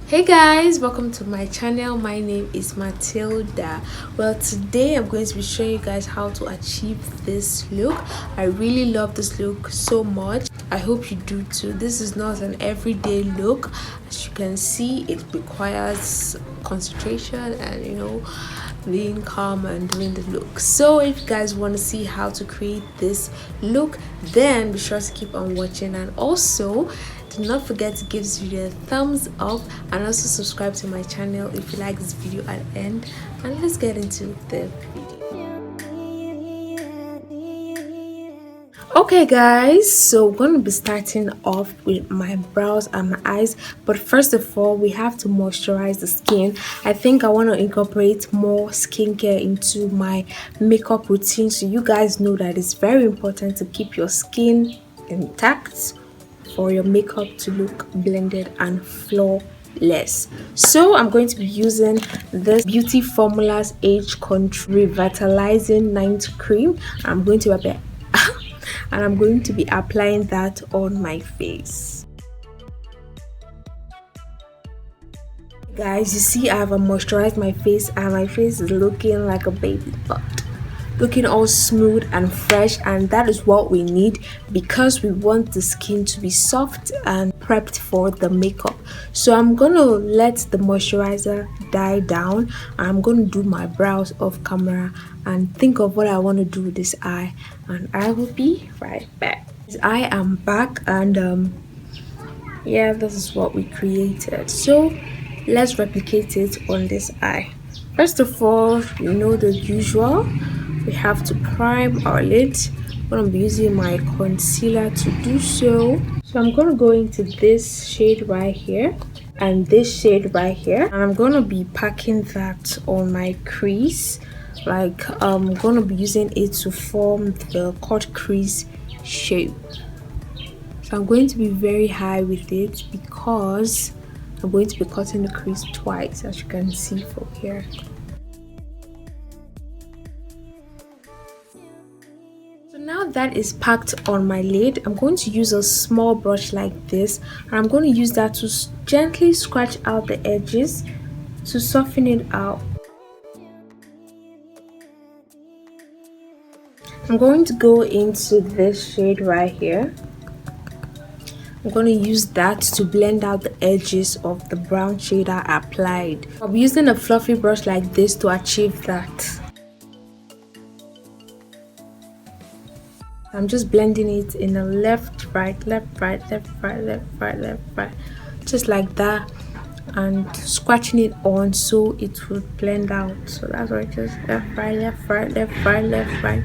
Hey guys, welcome to my channel. My name is Mathilda. Well, today I'm going to be showing you guys how to achieve this look. I really love this look so much. I hope you do too. This is not an everyday look. As you can see, it requires concentration and being calm and doing the look. So if you guys want to see how to create this look, then be sure to keep on watching, and also do not forget to give this video a thumbs up and also subscribe to my channel if you like this video at the end. And let's get into the video. Okay guys, so we're going to be starting off with my brows and my eyes, but first of all we have to moisturize the skin. I think I want to incorporate more skincare into my makeup routine, so you guys know that it's very important to keep your skin intact for your makeup to look blended and flawless. So I'm going to be using this Beauty Formulas Age Control Revitalizing Night Cream. I'm going to apply and I'm going to be applying that on my face. Guys, you see I have moisturized my face and my face is looking like a baby butt, looking all smooth and fresh, and that is what we need because we want the skin to be soft and prepped for the makeup. So I'm gonna let the moisturizer die down and I'm gonna do my brows off camera and think of what I want to do with this eye, and I will be right back. I am back, and yeah, this is what we created. So let's replicate it on this eye. First of all, you know the usual, we have to prime our lid. I'm going to be using my concealer to do so. So I'm going to go into this shade right here and this shade right here, and I'm going to be packing that on my crease. Like I'm going to be using it to form the cut crease shape. So I'm going to be very high with it because I'm going to be cutting the crease twice, as you can see from here. So now that is packed on my lid, I'm going to use a small brush like this, and I'm going to use that to gently scratch out the edges to soften it out. I'm going to go into this shade right here. I'm going to use that to blend out the edges of the brown shade I applied. I'll be using a fluffy brush like this to achieve that. I'm just blending it in a left, right, left, right, left, right, left, right, left, right, just like that, and scratching it on so it would blend out. So that's why just left, right, left, right, left, right, left, right.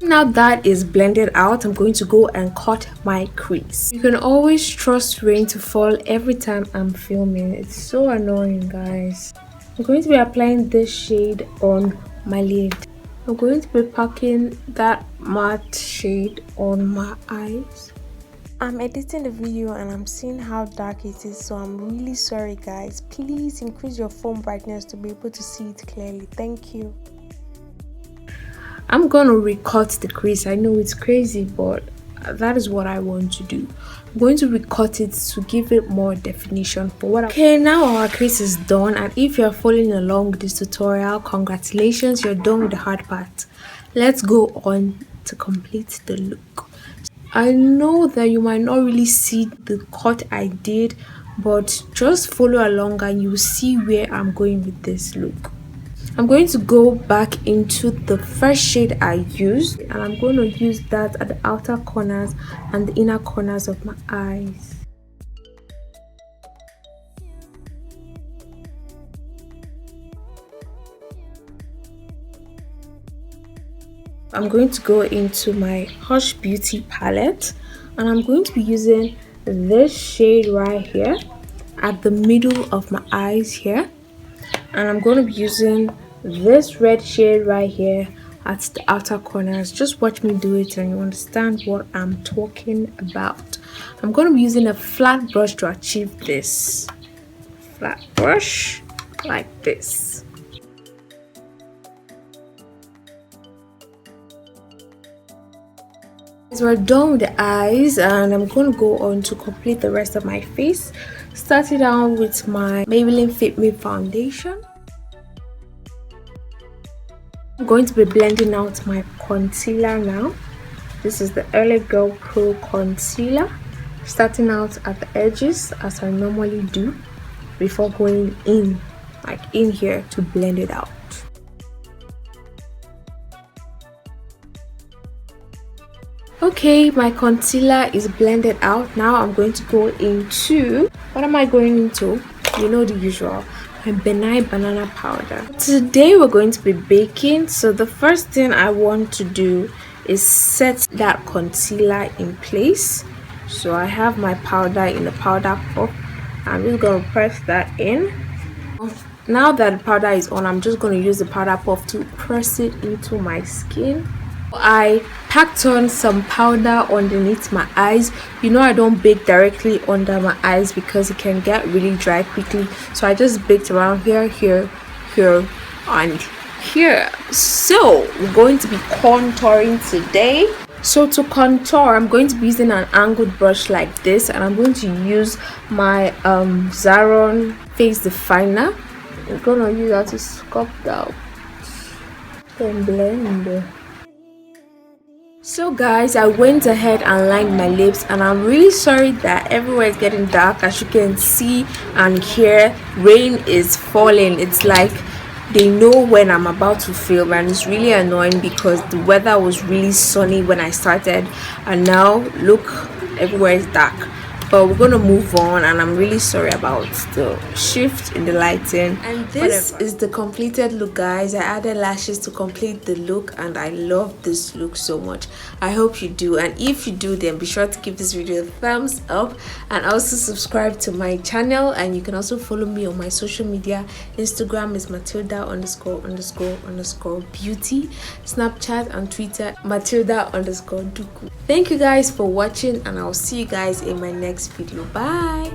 Now that is blended out, I'm going to go and cut my crease. You can always trust rain to fall every time I'm filming. It's so annoying, guys. I'm going to be applying this shade on my lid. I'm going to be packing that matte shade on my eyes. I'm editing the video and I'm seeing how dark it is, so I'm really sorry guys. Please increase your phone brightness to be able to see it clearly. Thank you. I'm gonna recut the crease. I know it's crazy, but that is what I want to do. I'm going to recut it to give it more definition for what okay, now our crease is done, and if you're following along with this tutorial, congratulations, you're done with the hard part. Let's go on to complete the look. I know that you might not really see the cut I did, but just follow along and you'll see where I'm going with this look. I'm going to go back into the first shade I used, and I'm going to use that at the outer corners and the inner corners of my eyes. I'm going to go into my Hush Beauty palette, and I'm going to be using this shade right here at the middle of my eyes here, and I'm going to be using this red shade right here at the outer corners. Just watch me do it and you understand what I'm talking about. I'm going to be using a flat brush to achieve this. Flat brush like this. So we're done with the eyes, and I'm going to go on to complete the rest of my face. Starting out with my Maybelline Fit Me foundation. I'm going to be blending out my concealer now. This is the Lagirl Pro Concealer. Starting out at the edges as I normally do before going in, like in here, to blend it out. Okay, my concealer is blended out. Now I'm going to go into, what am I going into? You know, the usual, my benign banana powder. Today we're going to be baking, so the first thing I want to do is set that concealer in place. So I have my powder in the powder puff. I'm just going to press that in. Now that the powder is on, I'm just going to use the powder puff to press it into my skin. I packed on some powder underneath my eyes. You know, I don't bake directly under my eyes because it can get really dry quickly, so I just baked around here, and here. So we're going to be contouring today. So to contour, I'm going to be using an angled brush like this, and I'm going to use my Zaron face definer. I'm gonna use that to sculpt out and blend. So guys, I went ahead and lined my lips, and I'm really sorry that everywhere is getting dark. As you can see and hear, rain is falling. It's like they know when I'm about to film, and it's really annoying because the weather was really sunny when I started, and now look, everywhere is dark. But we're gonna move on, and I'm really sorry about the shift in the lighting. And this is the completed look, guys. I added lashes to complete the look, and I love this look so much. I hope you do, and if you do, then be sure to give this video a thumbs up, and also subscribe to my channel. And you can also follow me on my social media. Instagram is Mathilda___beauty, Snapchat and Twitter Mathilda_Duku. Thank you guys for watching, and I'll see you guys in my next video. Bye.